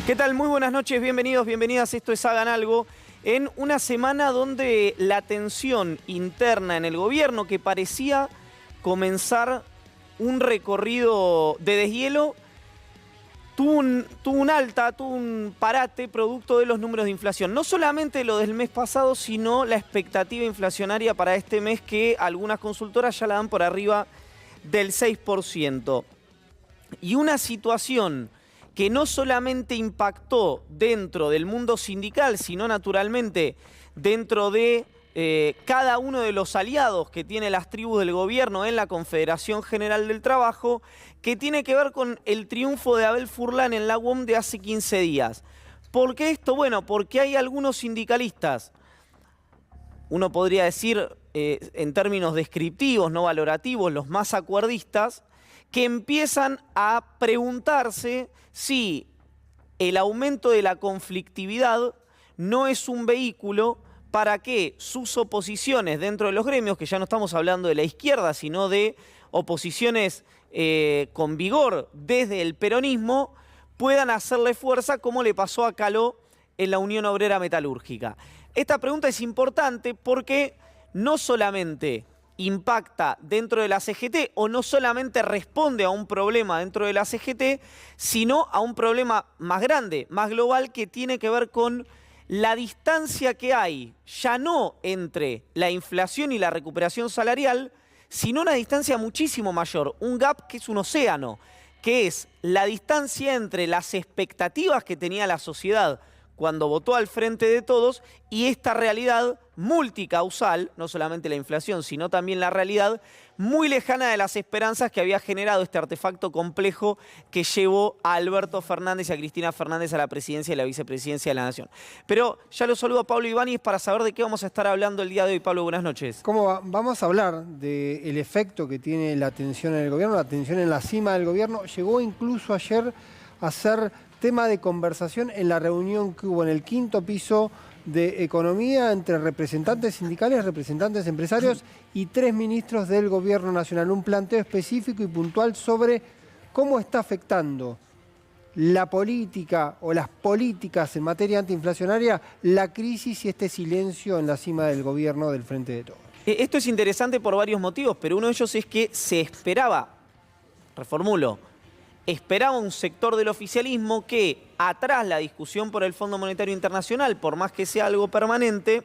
¿Qué tal? Muy buenas noches, bienvenidos, bienvenidas. Esto es Hagan Algo. En una semana donde la tensión interna en el gobierno, que parecía comenzar un recorrido de deshielo, tuvo un parate producto de los números de inflación. No solamente lo del mes pasado, sino la expectativa inflacionaria para este mes, que algunas consultoras ya la dan por arriba del 6%. Y una situación que no solamente impactó dentro del mundo sindical, sino naturalmente dentro de cada uno de los aliados que tiene las tribus del gobierno en la Confederación General del Trabajo, que tiene que ver con el triunfo de Abel Furlan en la UOM de hace 15 días. ¿Por qué esto? Bueno, porque hay algunos sindicalistas, uno podría decir en términos descriptivos, no valorativos, los más acuerdistas, que empiezan a preguntarse si el aumento de la conflictividad no es un vehículo para que sus oposiciones dentro de los gremios, que ya no estamos hablando de la izquierda, sino de oposiciones con vigor desde el peronismo, puedan hacerle fuerza, como le pasó a Caló en la Unión Obrera Metalúrgica. Esta pregunta es importante porque no solamente impacta dentro de la CGT, o no solamente responde a un problema dentro de la CGT, sino a un problema más grande, más global, que tiene que ver con la distancia que hay, ya no entre la inflación y la recuperación salarial, sino una distancia muchísimo mayor, un gap que es un océano, que es la distancia entre las expectativas que tenía la sociedad cuando votó al Frente de Todos y esta realidad multicausal, no solamente la inflación, sino también la realidad muy lejana de las esperanzas que había generado este artefacto complejo que llevó a Alberto Fernández y a Cristina Fernández a la presidencia y la vicepresidencia de la Nación. Pero ya lo saludo a Pablo Ibáñez para saber de qué vamos a estar hablando el día de hoy. Pablo, buenas noches. ¿Cómo va? Vamos a hablar del efecto que tiene la tensión en el gobierno, la tensión en la cima del gobierno. Llegó incluso ayer a ser tema de conversación en la reunión que hubo en el 5º piso de Economía entre representantes sindicales, representantes empresarios y 3 ministros del Gobierno Nacional. Un planteo específico y puntual sobre cómo está afectando la política o las políticas en materia antiinflacionaria, la crisis y este silencio en la cima del gobierno del Frente de Todos. Esto es interesante por varios motivos, pero uno de ellos es que se esperaba, reformulo, esperaba un sector del oficialismo que, atrás la discusión por el Fondo Monetario Internacional, por más que sea algo permanente,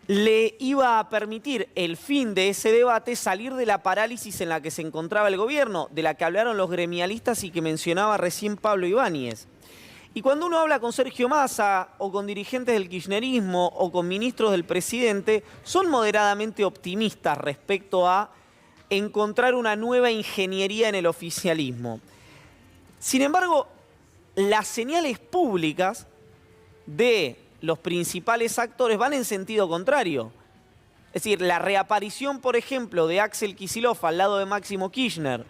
le iba a permitir el fin de ese debate salir de la parálisis en la que se encontraba el gobierno, de la que hablaron los gremialistas y que mencionaba recién Pablo Ibáñez. Y cuando uno habla con Sergio Massa o con dirigentes del kirchnerismo o con ministros del presidente, son moderadamente optimistas respecto a encontrar una nueva ingeniería en el oficialismo. Sin embargo, las señales públicas de los principales actores van en sentido contrario. Es decir, la reaparición, por ejemplo, de Axel Kicillof al lado de Máximo Kirchner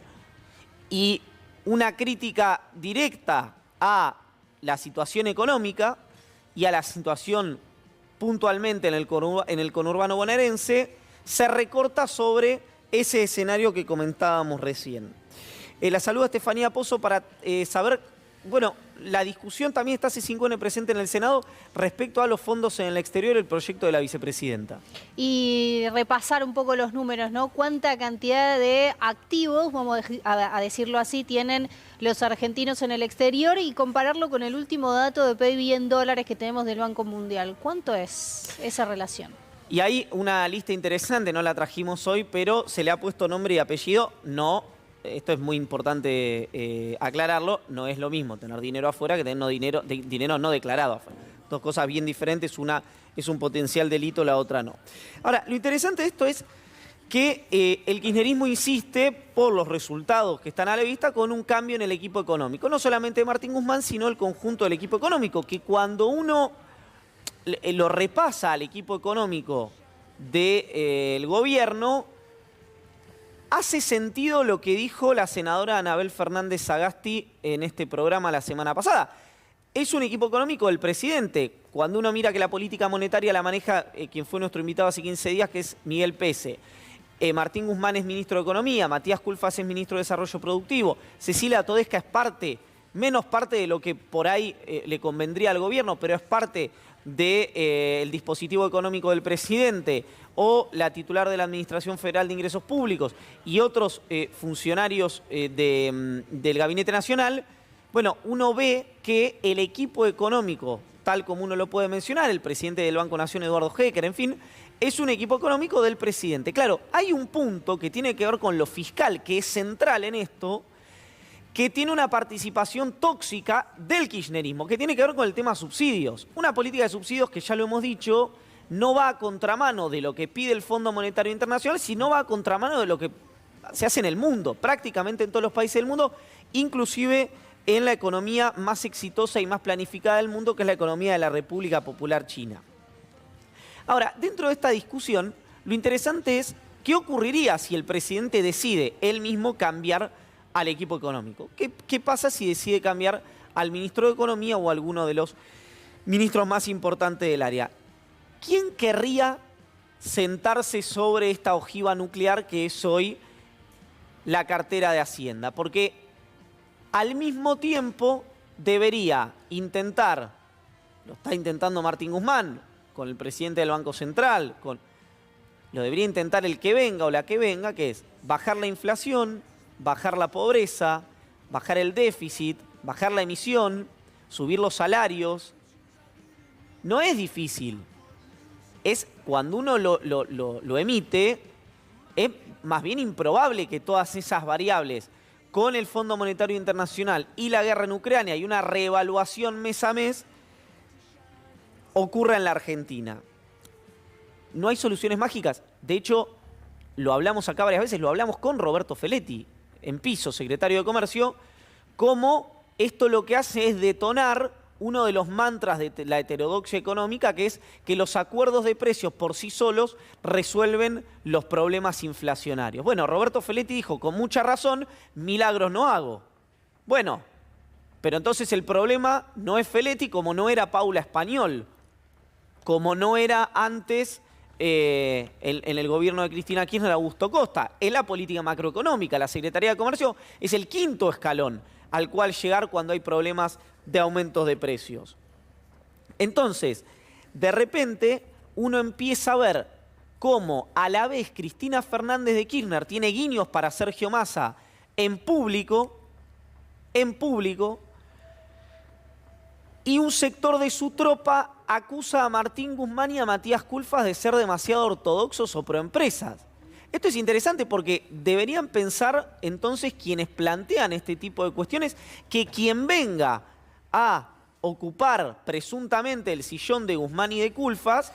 y una crítica directa a la situación económica y a la situación puntualmente en el conurbano bonaerense, se recorta sobre ese escenario que comentábamos recién. La saludo a Estefanía Pozo para saber, bueno, la discusión también está hace 5 años presente en el Senado respecto a los fondos en el exterior, el proyecto de la vicepresidenta. Y repasar un poco los números, ¿no? ¿Cuánta cantidad de activos, vamos a decirlo así, tienen los argentinos en el exterior y compararlo con el último dato de PIB en dólares que tenemos del Banco Mundial? ¿Cuánto es esa relación? Y hay una lista interesante, no la trajimos hoy, pero se le ha puesto nombre y apellido. No, esto es muy importante aclararlo, no es lo mismo tener dinero afuera que tener dinero no declarado afuera. Dos cosas bien diferentes, una es un potencial delito, la otra no. Ahora, lo interesante de esto es que el kirchnerismo insiste, por los resultados que están a la vista, con un cambio en el equipo económico. No solamente de Martín Guzmán, sino el conjunto del equipo económico, que cuando uno lo repasa al equipo económico del gobierno, hace sentido lo que dijo la senadora Anabel Fernández Sagasti en este programa la semana pasada. Es un equipo económico del presidente. Cuando uno mira que la política monetaria la maneja quien fue nuestro invitado hace 15 días, que es Miguel Pese. Martín Guzmán es ministro de Economía, Matías Culfas es ministro de Desarrollo Productivo, Cecilia Todesca es parte menos parte de lo que por ahí le convendría al gobierno, pero es parte del dispositivo económico del presidente, o la titular de la Administración Federal de Ingresos Públicos y otros funcionarios del Gabinete Nacional, bueno, uno ve que el equipo económico, tal como uno lo puede mencionar, el presidente del Banco Nación, Eduardo Hecker, en fin, es un equipo económico del presidente. Claro, hay un punto que tiene que ver con lo fiscal, que es central en esto, que tiene una participación tóxica del kirchnerismo, que tiene que ver con el tema subsidios. Una política de subsidios que, ya lo hemos dicho, no va a contramano de lo que pide el Fondo Monetario Internacional, sino va a contramano de lo que se hace en el mundo, prácticamente en todos los países del mundo, inclusive en la economía más exitosa y más planificada del mundo, que es la economía de la República Popular China. Ahora, dentro de esta discusión, lo interesante es qué ocurriría si el presidente decide él mismo cambiar al equipo económico. ¿Qué pasa si decide cambiar al ministro de Economía o a alguno de los ministros más importantes del área? ¿Quién querría sentarse sobre esta ojiva nuclear que es hoy la cartera de Hacienda? Porque al mismo tiempo debería intentar, lo está intentando Martín Guzmán con el presidente del Banco Central, lo debería intentar el que venga o la que venga, que es bajar la inflación, bajar la pobreza, bajar el déficit, bajar la emisión, subir los salarios. No es difícil. Es cuando uno lo emite, es más bien improbable que todas esas variables, con el Fondo Monetario Internacional y la guerra en Ucrania y una reevaluación mes a mes, ocurra en la Argentina. No hay soluciones mágicas. De hecho, lo hablamos acá varias veces, lo hablamos con Roberto Feletti, en piso, secretario de Comercio, cómo esto lo que hace es detonar uno de los mantras de la heterodoxia económica, que es que los acuerdos de precios por sí solos resuelven los problemas inflacionarios. Bueno, Roberto Feletti dijo, con mucha razón, milagros no hago. Bueno, pero entonces el problema no es Feletti, como no era Paula Español, como no era antes en el gobierno de Cristina Kirchner, Augusto Costa. Es la política macroeconómica. La Secretaría de Comercio es el quinto escalón al cual llegar cuando hay problemas de aumentos de precios. Entonces, de repente, uno empieza a ver cómo a la vez Cristina Fernández de Kirchner tiene guiños para Sergio Massa en público, y un sector de su tropa acusa a Martín Guzmán y a Matías Culfas de ser demasiado ortodoxos o proempresas. Esto es interesante porque deberían pensar entonces quienes plantean este tipo de cuestiones que quien venga a ocupar presuntamente el sillón de Guzmán y de Culfas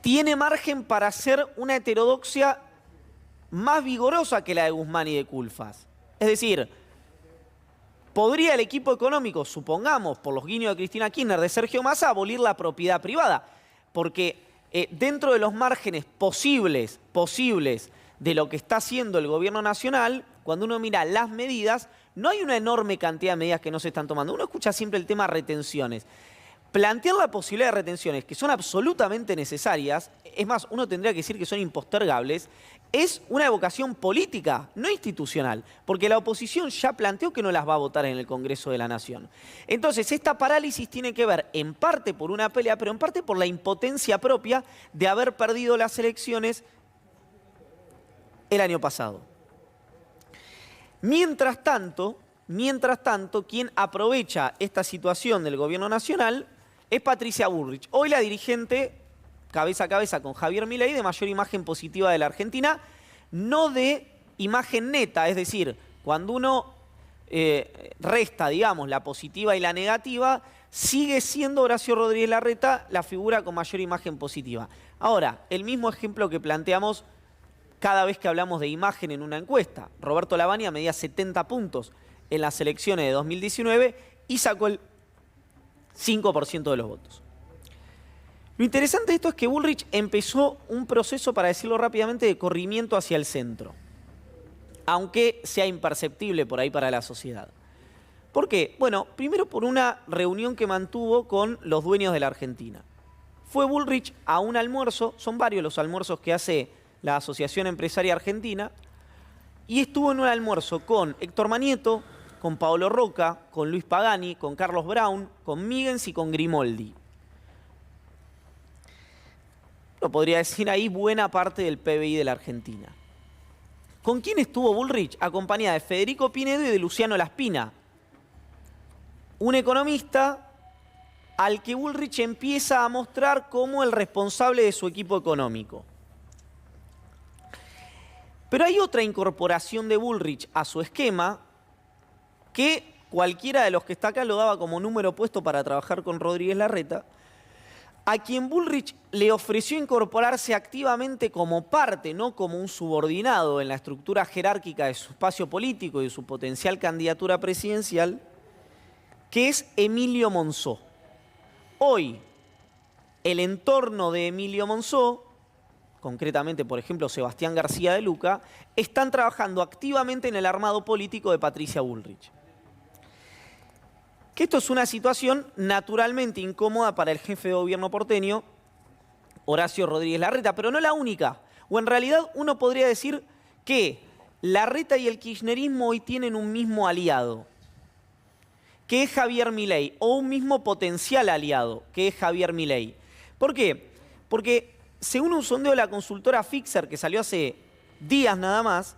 tiene margen para hacer una heterodoxia más vigorosa que la de Guzmán y de Culfas. Es decir, podría el equipo económico, supongamos, por los guiños de Cristina Kirchner, de Sergio Massa, abolir la propiedad privada, porque dentro de los márgenes posibles de lo que está haciendo el gobierno nacional, cuando uno mira las medidas, no hay una enorme cantidad de medidas que no se están tomando. Uno escucha siempre el tema retenciones. Plantear la posibilidad de retenciones, que son absolutamente necesarias, es más, uno tendría que decir que son impostergables, es una evocación política, no institucional, porque la oposición ya planteó que no las va a votar en el Congreso de la Nación. Entonces, esta parálisis tiene que ver en parte por una pelea, pero en parte por la impotencia propia de haber perdido las elecciones el año pasado. Mientras tanto, quien aprovecha esta situación del gobierno nacional es Patricia Bullrich, hoy la dirigente cabeza a cabeza con Javier Milei de mayor imagen positiva de la Argentina, no de imagen neta, es decir, cuando uno resta, digamos, la positiva y la negativa, sigue siendo Horacio Rodríguez Larreta la figura con mayor imagen positiva. Ahora, el mismo ejemplo que planteamos cada vez que hablamos de imagen en una encuesta. Roberto Lavagna medía 70 puntos en las elecciones de 2019 y sacó el 5% de los votos. Lo interesante de esto es que Bullrich empezó un proceso, para decirlo rápidamente, de corrimiento hacia el centro, aunque sea imperceptible por ahí para la sociedad. ¿Por qué? Bueno, primero por una reunión que mantuvo con los dueños de la Argentina. Fue Bullrich a un almuerzo, son varios los almuerzos que hace la Asociación Empresaria Argentina, y estuvo en un almuerzo con Héctor Manieto, con Paolo Roca, con Luis Pagani, con Carlos Brown, con Migens y con Grimoldi. Uno podría decir ahí buena parte del PBI de la Argentina. ¿Con quién estuvo Bullrich? Acompañada de Federico Pinedo y de Luciano Laspina, un economista al que Bullrich empieza a mostrar como el responsable de su equipo económico. Pero hay otra incorporación de Bullrich a su esquema que cualquiera de los que está acá lo daba como número puesto para trabajar con Rodríguez Larreta, a quien Bullrich le ofreció incorporarse activamente como parte, no como un subordinado en la estructura jerárquica de su espacio político y de su potencial candidatura presidencial, que es Emilio Monzó. Hoy, el entorno de Emilio Monzó, concretamente, por ejemplo, Sebastián García de Luca, están trabajando activamente en el armado político de Patricia Bullrich. Que esto es una situación naturalmente incómoda para el jefe de gobierno porteño, Horacio Rodríguez Larreta, pero no la única. O en realidad uno podría decir que Larreta y el kirchnerismo hoy tienen un mismo aliado, que es Javier Milei, o un mismo potencial aliado, que es Javier Milei. ¿Por qué? Porque según un sondeo de la consultora Fixer que salió hace días nada más,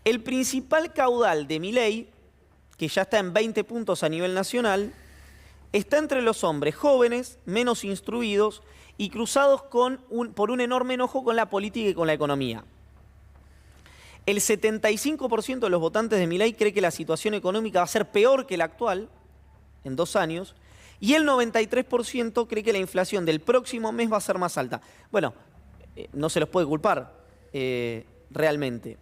el principal caudal de Milei, que ya está en 20 puntos a nivel nacional, está entre los hombres jóvenes, menos instruidos y cruzados por un enorme enojo con la política y con la economía. El 75% de los votantes de Milei cree que la situación económica va a ser peor que la actual en 2 años y el 93% cree que la inflación del próximo mes va a ser más alta. Bueno, no se los puede culpar realmente.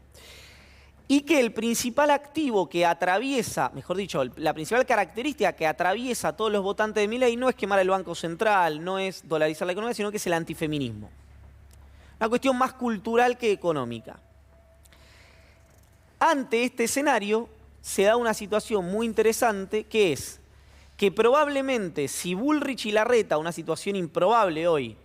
Y que el principal activo que atraviesa, mejor dicho, la principal característica que atraviesa a todos los votantes de Milei no es quemar el Banco Central, no es dolarizar la economía, sino que es el antifeminismo. Una cuestión más cultural que económica. Ante este escenario se da una situación muy interesante, que es que probablemente si Bullrich y Larreta, una situación improbable hoy,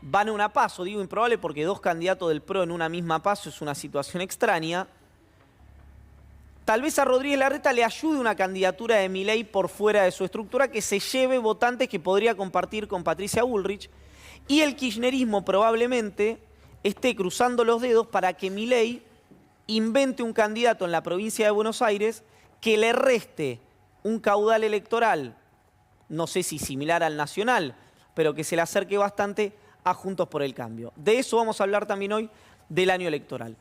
van a una PASO, digo improbable porque 2 candidatos del PRO en una misma PASO es una situación extraña, tal vez a Rodríguez Larreta le ayude una candidatura de Milei por fuera de su estructura que se lleve votantes que podría compartir con Patricia Bullrich, y el kirchnerismo probablemente esté cruzando los dedos para que Milei invente un candidato en la provincia de Buenos Aires que le reste un caudal electoral, no sé si similar al nacional, pero que se le acerque bastante a Juntos por el Cambio. De eso vamos a hablar también hoy, del año electoral.